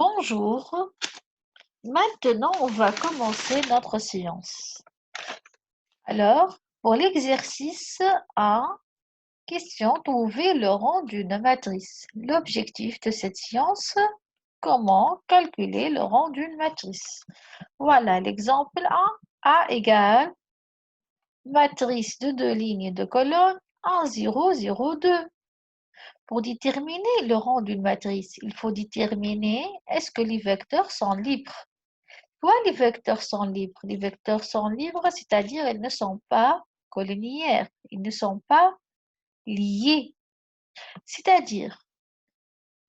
Bonjour, maintenant on va commencer notre séance. Alors, pour l'exercice 1, question, trouver le rang d'une matrice. L'objectif de cette séance, comment calculer le rang d'une matrice. Voilà l'exemple 1, A égale matrice de deux lignes et deux colonnes, 1, 0, 0, 2. Pour déterminer le rang d'une matrice, il faut déterminer est-ce que les vecteurs sont libres. Quoi, les vecteurs sont libres? Les vecteurs sont libres, c'est-à-dire ils ne sont pas collinéaires, ils ne sont pas liés. C'est-à-dire,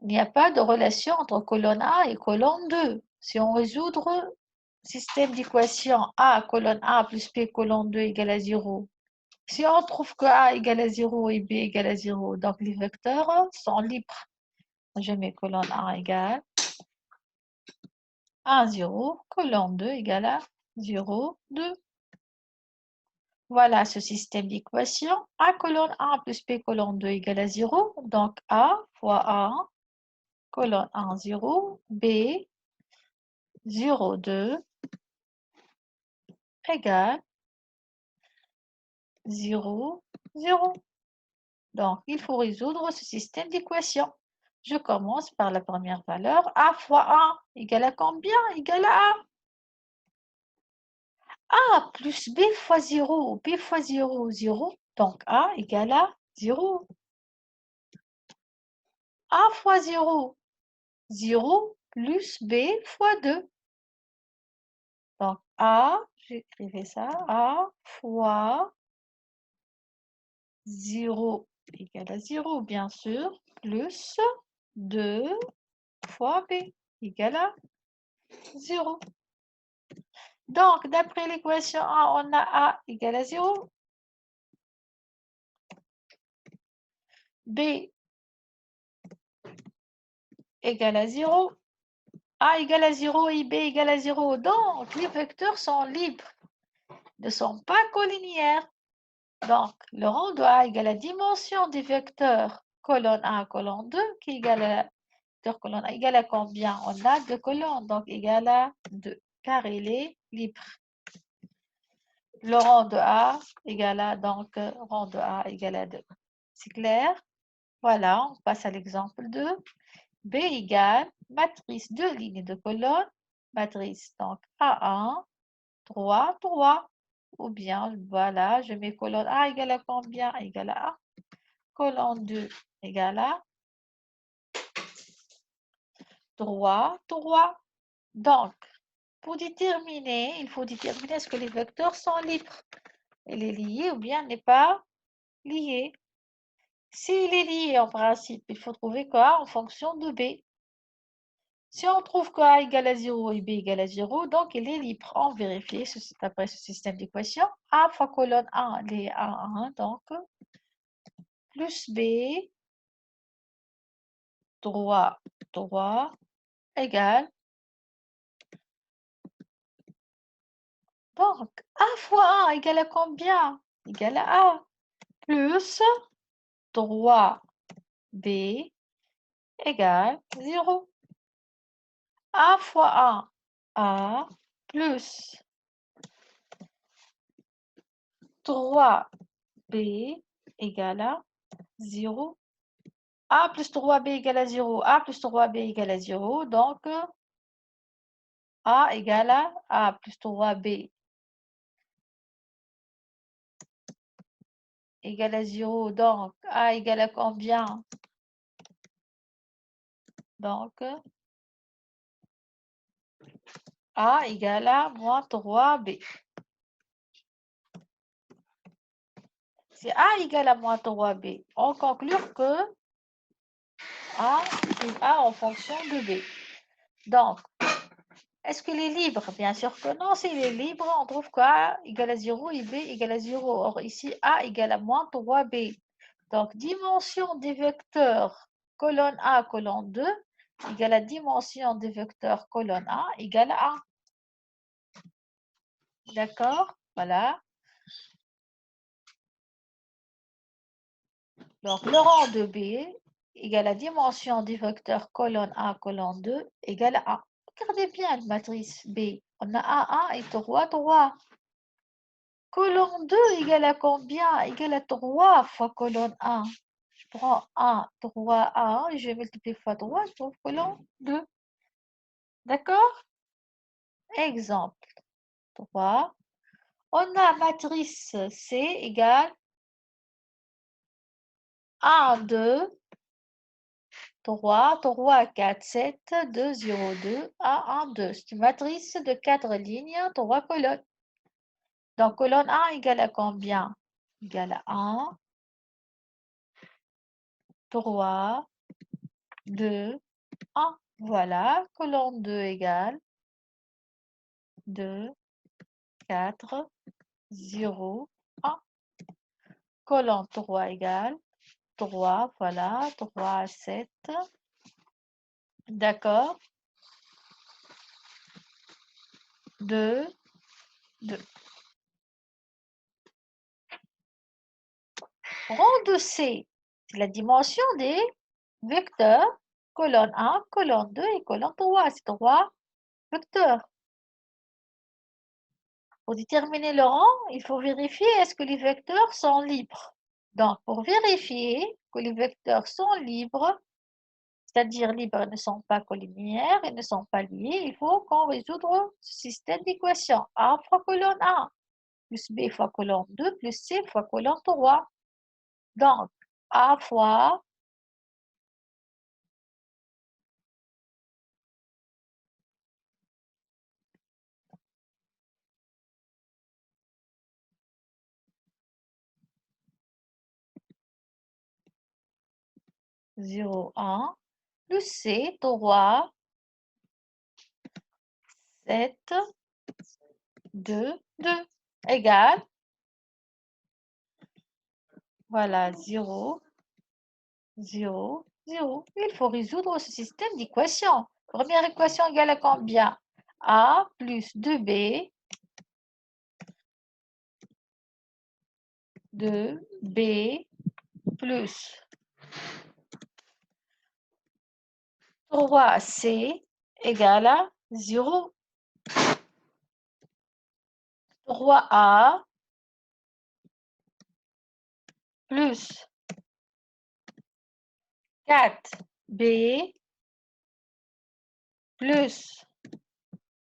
il n'y a pas de relation entre colonne A et colonne 2. Si on résout le système d'équation A colonne A plus B colonne 2 égale à 0, si on trouve que A égale à 0 et B égale à 0, donc les vecteurs sont libres. Je mets colonne A égale 1, 0, colonne 2 égale à 0, 2. Voilà ce système d'équation. A colonne 1 plus B colonne 2 égale à 0. Donc A fois A colonne 1, 0, B 0, 2 égale 0, 0. Donc il faut résoudre ce système d'équation. Je commence par la première valeur. A fois A égale à combien? Égale à A plus B fois 0. B fois 0, 0. Donc A égale à 0. A fois 0, 0 plus B fois 2. Donc, A, j'écrivais ça, A fois 0 égale à 0, bien sûr, plus 2 fois B égale à 0. Donc, d'après l'équation A, on a A égale à 0, B égale à 0, A égale à 0 et B égale à 0. Donc, les vecteurs sont libres, ne sont pas collinéaires. Donc, le rang de A égale à la dimension des vecteurs colonne 1, colonne 2, qui égale à vecteur colonne A égale à combien? On a deux colonnes, donc égale à 2, car il est libre. Le rang de A égale à, donc, rang de A égale à 2. C'est clair? Voilà, on passe à l'exemple 2. B égale matrice de lignes de colonnes, matrice donc A1, 3, 3. Ou bien, voilà, je mets colonne A égale à combien? Égale à A. Colonne 2 égale à 3, 3. Donc, pour déterminer, il faut déterminer est-ce que les vecteurs sont libres. Il est lié ou bien n'est pas lié. S'il est lié en principe, il faut trouver quoi en fonction de B. Si on trouve que A égale à 0 et B égale à 0, donc il est libre. On vérifie d'après ce système d'équation. A fois colonne 1, les A1, donc plus B, 3, 3, égale. Donc, A fois A égale à combien? Égale à A. Plus 3B égale 0. A fois A plus 3B égale à 0. A plus 3B égale à 0. A plus 3B égale à 0. Donc, A égale à A plus 3B égale à 0. Donc, A égale à combien? Donc, A égale à moins 3B. Si A égale à moins 3B, on conclut que A est A en fonction de B. Donc, est-ce qu'il est libre? Bien sûr que non. S'il est libre, on trouve que A égale à 0 et B égale à 0. Or, ici, A égale à moins 3B. Donc, dimension des vecteurs colonne A, colonne 2 égale à dimension des vecteurs colonne A égale à 1. D'accord? Voilà. Donc, le rang de B égale la dimension du vecteur colonne A, colonne 2 égale à 1. Regardez bien la matrice B. On a 1 et 3, 3. Colonne 2 égale à combien? Égale à 3 fois colonne 1. Je prends 1, 3, 1, et je multiplie fois 3, je trouve colonne 2. D'accord? Exemple 3. On a matrice C égale 1, 2, 3, 3, 4, 7, 2, 0, 2, 1, 1, 2. C'est une matrice de 4 lignes, 3 colonnes. Donc, colonne 1 égale à combien? Égale à 1, 3, 2, 1. Voilà, colonne 2 égale 2, 4, 0, 1. Colonne 3 égale 3, voilà, 3, 7. D'accord? 2, 2. Rang de C, c'est la dimension des vecteurs, colonne 1, colonne 2 et colonne 3. C'est 3 vecteurs. Pour déterminer le rang, il faut vérifier est-ce que les vecteurs sont libres. Donc, pour vérifier que les vecteurs sont libres, c'est-à-dire libres ne sont pas collinéaires et ne sont pas liés, il faut qu'on résoudre ce système d'équations. A fois colonne 1 plus B fois colonne 2 plus C fois colonne 3. Donc, A fois 0, 1 plus C, 3, 7, 2, 2 égale, voilà, 0, 0, 0. Il faut résoudre ce système d'équations. Première équation égale à combien? A plus 2B, 2B plus 3C égale à 0. 3A plus 4B plus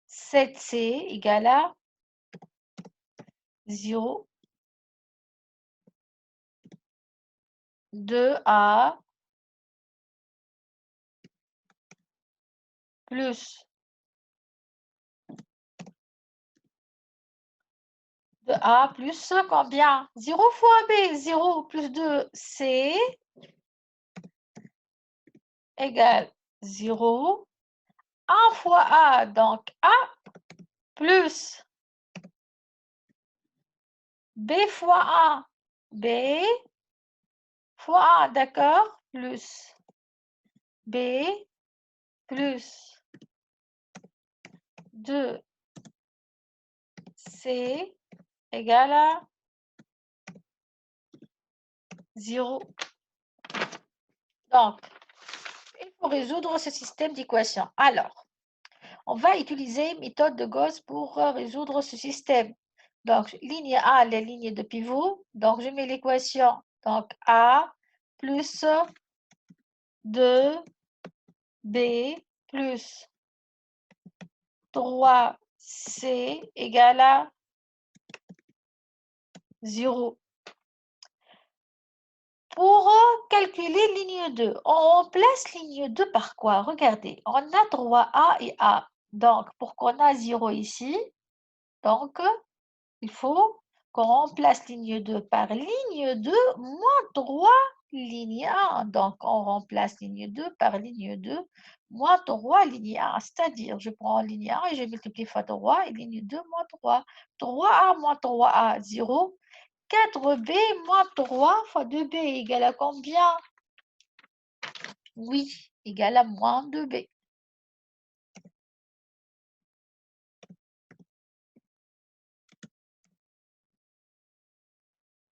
7C égale à 0. 2A plus 2A plus combien? 0 fois B, 0 plus 2C égale 0. 1 fois A, donc A plus B fois 1, B fois 1, d'accord? Plus B plus 2C égale à 0. Donc, il faut résoudre ce système d'équations. Alors, on va utiliser méthode de Gauss pour résoudre ce système. Donc, ligne A, les lignes de pivot. Donc, je mets l'équation. Donc, A plus 2B plus 3C égale à 0. Pour calculer ligne 2, on remplace ligne 2 par quoi? Regardez, on a 3A et A. Donc, pour qu'on a 0 ici, donc, il faut qu'on remplace ligne 2 par ligne 2 moins 3 ligne 1. Donc, on remplace ligne 2 par ligne 2 moins 3 ligne 1. C'est-à-dire, je prends ligne 1 et je multiplie fois 3 et ligne 2 moins 3. 3A moins 3A, 0. 4B moins 3 fois 2B égale à combien? Oui, égale à moins 2B.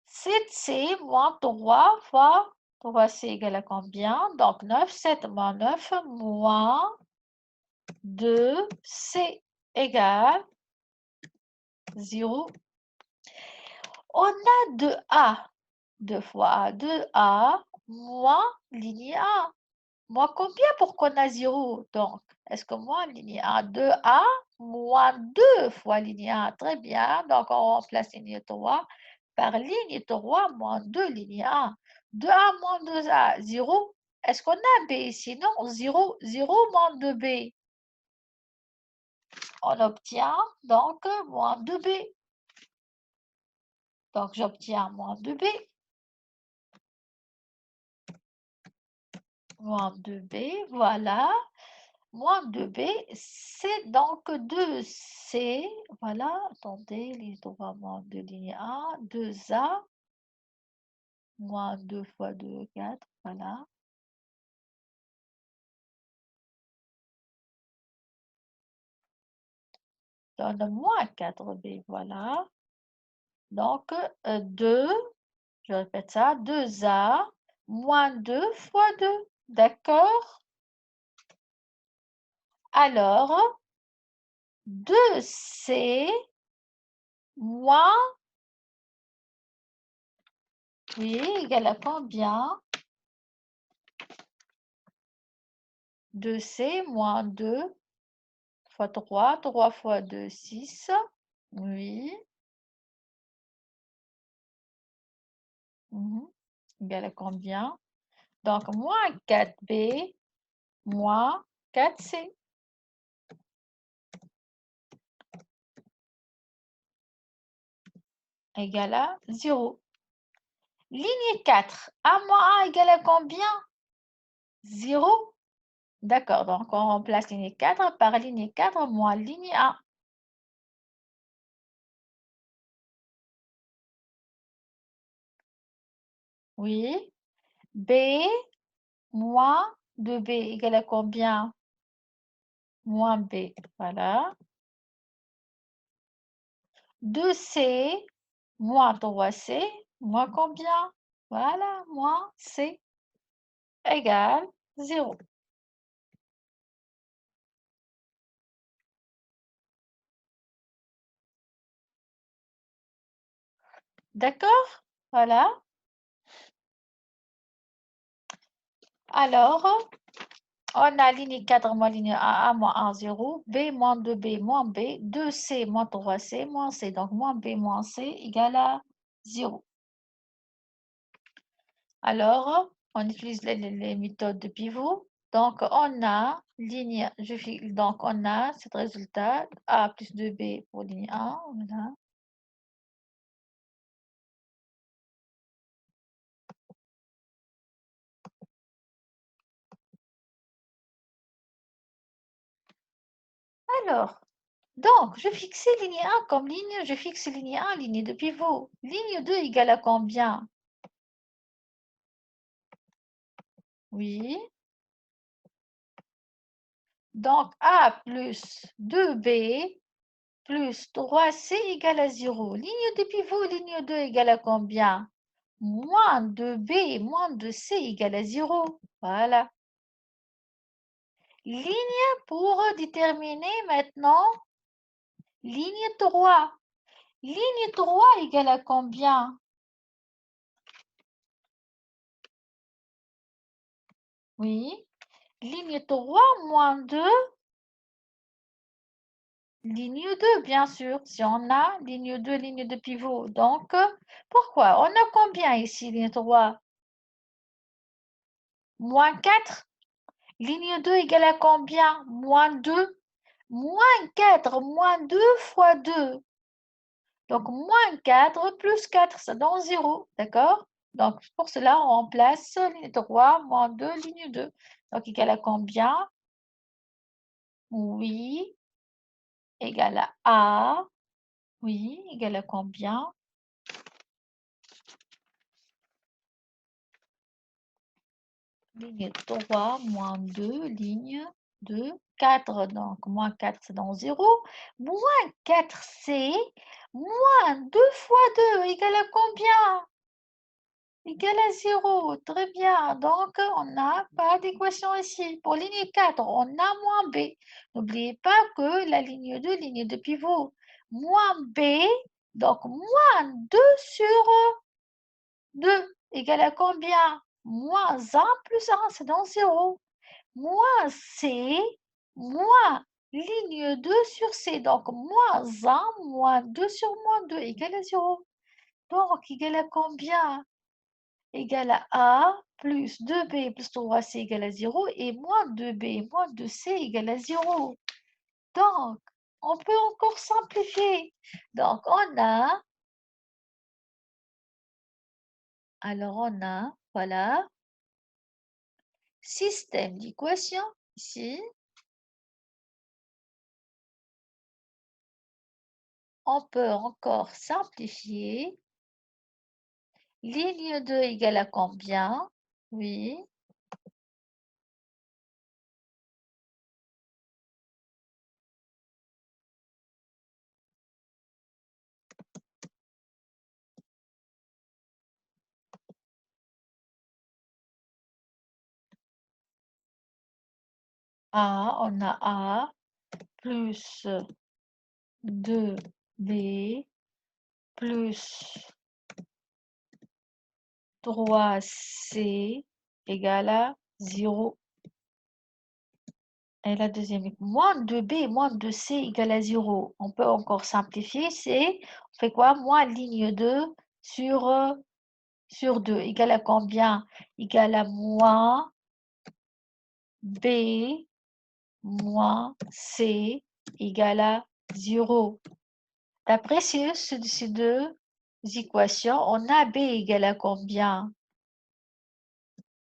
7C moins 3 fois 3C égale à combien? Donc 9, 7 moins 9 moins 2C égale 0. On a 2A. 2 fois A, 2A moins ligne A. Moins combien pour qu'on a 0? Donc, est-ce que moins ligne A, 2A moins 2 fois ligne A? Très bien. Donc, on remplace ligne 3 par ligne 3 moins 2 ligne A. 2A moins 2A, 0. Est-ce qu'on a B ici? Non, 0, 0 moins 2B. On obtient donc moins 2B. Donc, j'obtiens moins 2B. Moins 2B, voilà. Moins 2B, c'est donc 2C. Voilà, attendez, ligne 3 moins 2, ligne A. 2A, moins 2 fois 2, 4. Voilà. Donne moins 4B, voilà. Donc, 2, je répète ça, 2A, moins 2 fois 2. D'accord? Alors, 2C moins, oui, égal à combien? 2C moins 2 fois 3, 3 fois 2, 6. Oui. Mhm. Égal à combien? Donc, moins 4B moins 4C égale à 0. Ligne 4. A moins A égale à combien? 0. D'accord, donc on remplace ligne 4 par ligne 4 moins ligne A. Oui. B moins 2B égale à combien? Moins B. Voilà. 2C moins 3C moins combien? Voilà, moins C égale 0. D'accord? Voilà. Alors, on a ligne 4 moins ligne A, A moins 1, 0, B moins 2B moins B, 2C moins 3C moins C. Donc, moins B moins C égale à 0. Alors, on utilise les méthodes de pivot. Donc, on a ligne, donc on a ce résultat A plus 2B pour ligne 1. Voilà. Alors, donc, je fixe ligne 1 comme ligne, je fixe ligne 1, ligne de pivot. Ligne 2 égale à combien? Oui. Donc, A plus 2B plus 3C égale à 0. Ligne de pivot, ligne 2 égale à combien? Moins 2B moins 2C égale à 0. Voilà. Ligne pour déterminer maintenant ligne 3. Ligne 3 égale à combien? Oui. Ligne 3 moins 2. Ligne 2, bien sûr, si on a ligne 2, ligne de pivot. Donc, pourquoi? On a combien ici, ligne 3? Moins 4. Ligne 2 égale à combien? Moins 2. Moins 4, moins 2 fois 2. Donc, moins 4 plus 4, ça donne 0. D'accord? Donc, pour cela, on remplace ligne 3, moins 2, ligne 2. Donc, égal à combien? Oui. Égal à A. Oui. Égal à combien? Ligne 3, moins 2, ligne 2, 4. Donc, moins 4, c'est dans 0. Moins 4C, moins 2 fois 2, égale à combien? égale à 0. Très bien. Donc, on n'a pas d'équation ici. Pour ligne 4, on a moins b. N'oubliez pas que la ligne 2, ligne de pivot, moins b, donc moins 2 sur 2 égale à combien? Moins 1 plus 1, c'est donc 0. Moins c, moins ligne 2 sur c. Donc, moins 1, moins 2 sur moins 2 égale à 0. Donc, égal à combien? Égal à A plus 2b plus 3c égale à 0 et moins 2b moins 2c égale à 0. Donc, on peut encore simplifier. Donc, voilà, système d'équation ici. On peut encore simplifier. Ligne 2 égale à combien? Oui. A, on a A plus 2b plus 3c égale à 0. Et la deuxième, moins 2b moins 2c égale à 0. On peut encore simplifier, on fait quoi? Moins ligne 2 sur 2 égale à combien? Égale à moins b moins c égale à 0. D'après ces deux équations, on a b égale à combien?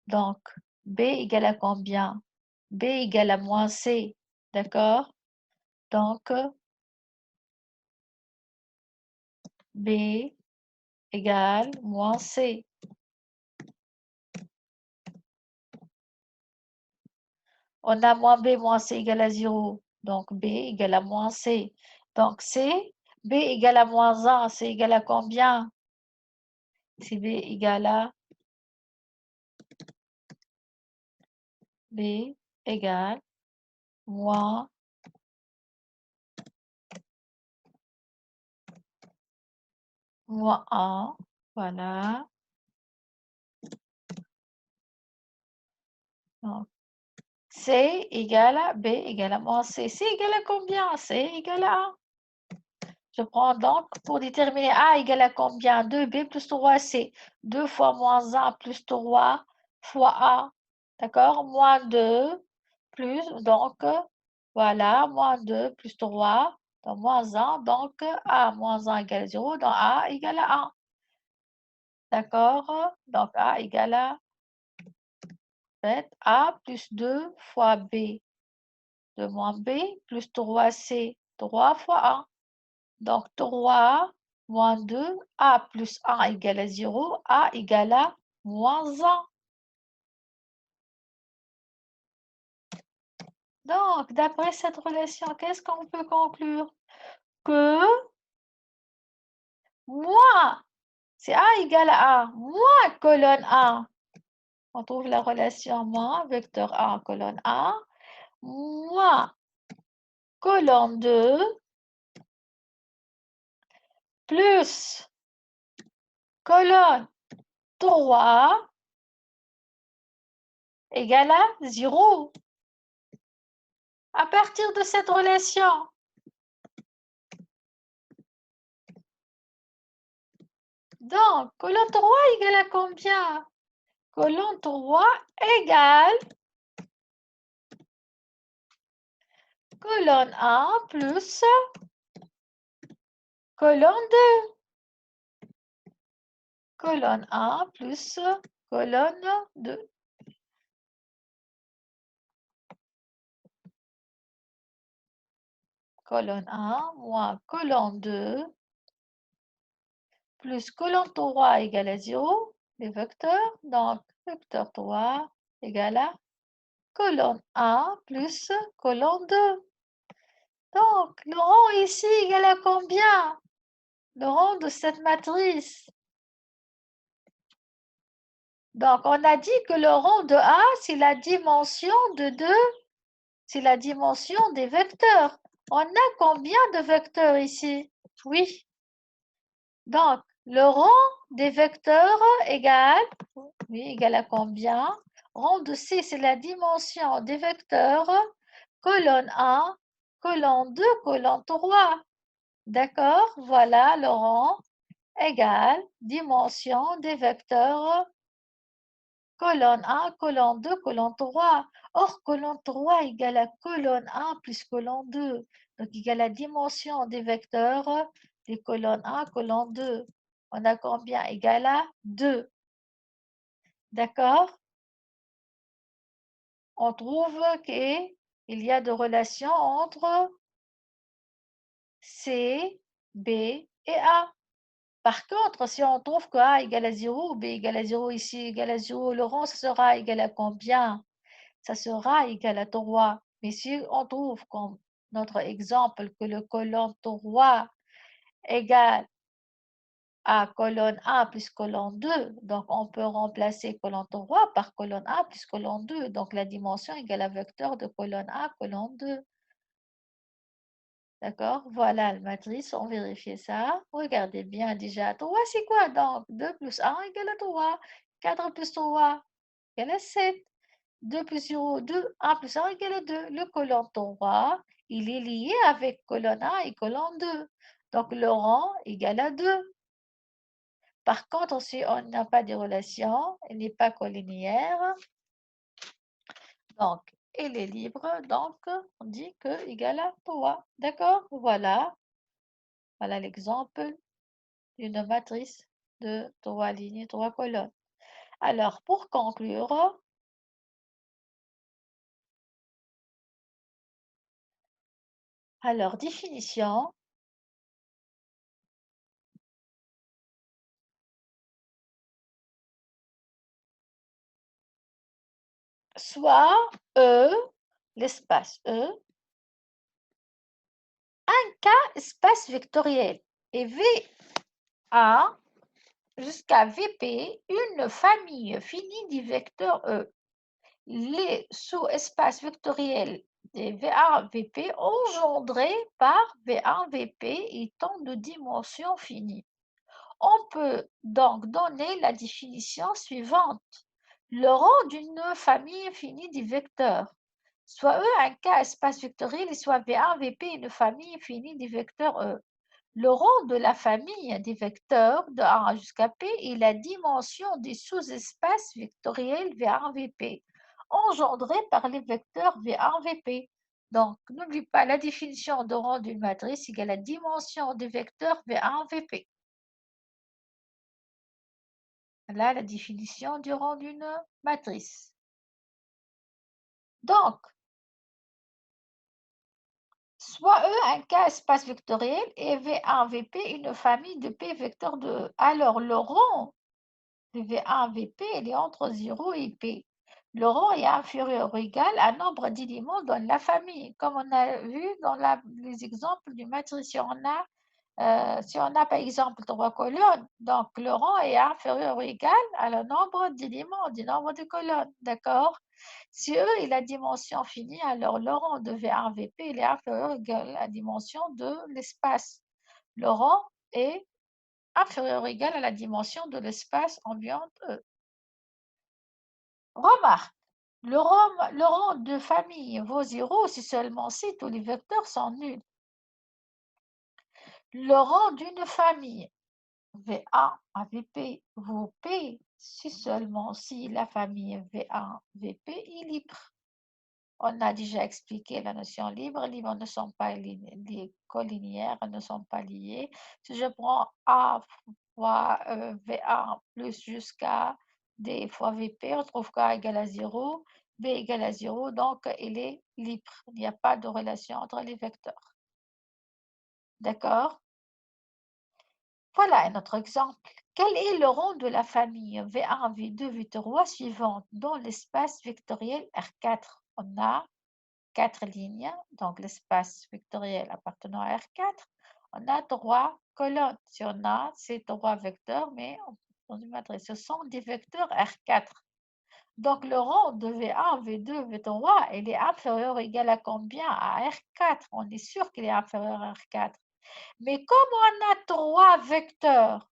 Donc, b égale à combien? B égale à moins C, d'accord? Donc, B égale moins C. On a moins B moins C égale à 0. Donc, B égale à moins C. Donc, B égale à moins 1, c'est égal à combien? Si B égale à B égale moins 1. Voilà. Donc, C égale à B égale à moins C. C égale à combien? C égale à 1. Je prends donc pour déterminer A égale à combien? 2B plus 3C. 2 fois moins 1 plus 3 fois A. D'accord? Moins 2 plus, donc voilà, moins 2 plus 3, donc moins 1, donc A moins 1 égale à 0, donc A égale à 1. D'accord? Donc A égale à A plus 2 fois B de moins B plus 3C, 3 fois 1. Donc 3 moins 2, A plus 1 égale à 0, A égale à moins 1. Donc, d'après cette relation, qu'est-ce qu'on peut conclure? Que moins, c'est A égale à 1, moins colonne 1. On trouve la relation moins, vecteur 1, colonne 1, moins colonne 2, plus colonne 3 égale à 0. À partir de cette relation, donc, colonne 3 égale à combien? Colonne 3 égale colonne 1 plus colonne 2. Colonne 1 plus colonne 2. Colonne 1 moins colonne 2 plus colonne 3 égale à 0, les vecteurs. Donc, vecteur 3 égale à colonne 1 plus colonne 2. Donc, le rang ici égale à combien? Le rang de cette matrice. Donc, on a dit que le rang de A, c'est la dimension de 2, c'est la dimension des vecteurs. On a combien de vecteurs ici? Oui. Donc, le rang des vecteurs égale, oui, égale à combien? Rang de C, c'est la dimension des vecteurs, colonne 1, colonne 2, colonne 3. D'accord? Voilà le rang égale dimension des vecteurs, colonne 1, colonne 2, colonne 3. Or, colonne 3 égale à colonne 1 plus colonne 2. Donc, égale à dimension des vecteurs des colonnes 1, colonne 2. On a combien? Égal à 2. D'accord? On trouve qu'il y a de relations entre C, B et A. Par contre, si on trouve que A égale à 0, B égale à 0, ici égale à 0, le rang, ça sera égal à combien? Ça sera égal à 3. Mais si on trouve, comme notre exemple, que le colonne 3 égale à colonne 1 plus colonne 2, donc on peut remplacer colonne 3 par colonne 1 plus colonne 2. Donc la dimension égale à vecteur de colonne 1, colonne 2. D'accord? Voilà la matrice, on vérifie ça. Regardez bien déjà. 3, c'est quoi donc? 2 plus 1 égale à 3. 4 plus 3 égale à 7. 2 plus 0, 2. 1 plus 1 égale à 2. Le colonne 3, il est lié avec colonne 1 et colonne 2. Donc le rang égale à 2. Par contre, si on n'a pas de relation, il n'est pas collinéaire, donc il est libre, donc on dit que égal à 3. D'accord? Voilà. Voilà l'exemple d'une matrice de 3 lignes et 3 colonnes. Alors, pour conclure, alors définition, soit E, l'espace E, un K espace vectoriel et VA jusqu'à VP, une famille finie du vecteur E. Les sous-espaces vectoriels des V1, VP engendrés par V1, VP étant de dimension finie. On peut donc donner la définition suivante. Le rang d'une famille finie des vecteurs, soit E un K espace vectoriel et soit V1, VP une famille finie des vecteurs E. Le rang de la famille des vecteurs de 1 jusqu'à P est la dimension des sous-espaces vectoriels V1, VP, engendrés par les vecteurs V1, VP. Donc, n'oublie pas la définition de rang d'une matrice égale à la dimension des vecteurs V1, VP. Là, la définition du rang d'une matrice. Donc, soit E un K espace vectoriel et V1, VP une famille de P vecteurs de E. Alors, le rang de V1, VP, il est entre 0 et P. Le rang est inférieur ou égal à un nombre d'éléments dans la famille, comme on a vu dans les exemples du matrice. Si on a par exemple 3 colonnes, donc le rang est inférieur ou égal à le nombre d'éléments du nombre de colonnes, d'accord? Si E est la dimension finie, alors le rang de V1, VP il est inférieur ou égal à la dimension de l'espace. Le rang est inférieur ou égal à la dimension de l'espace ambiant E. Remarque, le rang de famille vaut 0 si seulement si tous les vecteurs sont nuls. Le rang d'une famille V1 à VP vaut P si seulement si la famille V1 VP est libre. On a déjà expliqué la notion libre. Libres ne sont pas collinéaires, ne sont pas liés. Si je prends A fois V1 plus jusqu'à D fois VP, on trouve qu'A égale à 0, B égale à 0, donc il est libre. Il n'y a pas de relation entre les vecteurs. D'accord? Voilà un autre exemple. Quel est le rang de la famille V1, V2, V3 suivante dans l'espace vectoriel R4? On a 4 lignes, donc l'espace vectoriel appartenant à R4. On a 3 colonnes. Si on a ces 3 vecteurs, mais dans une matrice. Ce sont des vecteurs R4. Donc, le rang de V1, V2, V3, il est inférieur ou égal à combien? À R4. On est sûr qu'il est inférieur à R4. Mais comme on a trois vecteurs,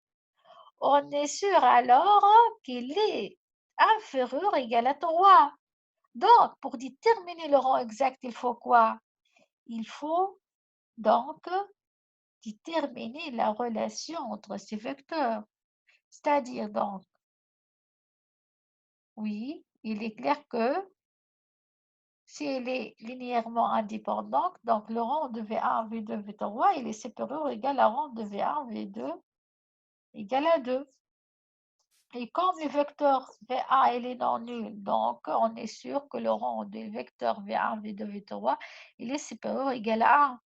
on est sûr alors qu'il est inférieur ou égal à 3. Donc, pour déterminer le rang exact, il faut quoi? Il faut donc déterminer la relation entre ces vecteurs. C'est-à-dire donc, oui, il est clair que si elle est linéairement indépendante, donc le rang de V1, V2, V3, il est supérieur ou égal à rang de V1, V2 égal à 2. Et comme le vecteur V1 il est non nul, donc on est sûr que le rang du vecteur V1, V2, V3, il est supérieur ou égal à 1.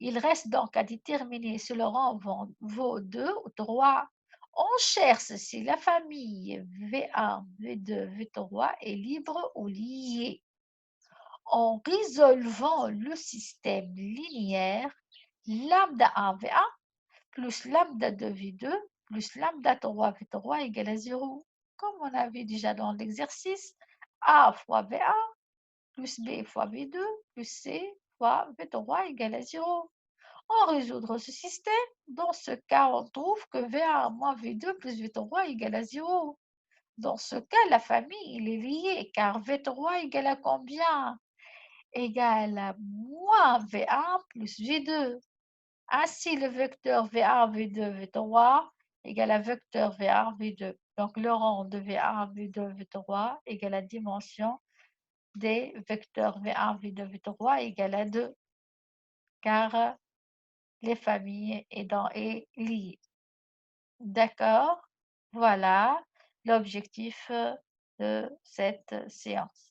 Il reste donc à déterminer si le rang vaut 2 ou 3. On cherche si la famille V1, V2, V3 est libre ou liée. En résolvant le système linéaire, lambda 1 V1 plus lambda 2 V2 plus lambda 3 V3 égale à 0. Comme on avait déjà dans l'exercice, A fois V1 plus B fois V2 plus C fois V3 égale à 0. On résoudre ce système. Dans ce cas, on trouve que V1 moins V2 plus V3 égale à 0. Dans ce cas, la famille il est liée car V3 égale à combien? Égale à moins V1 plus V2. Ainsi, le vecteur V1, V2, V3 égale à vecteur V1, V2. Donc, le rang de V1, V2, V3 égale à dimension des vecteurs V1, V2, V3 égale à 2, car les familles est liées. D'accord? Voilà l'objectif de cette séance.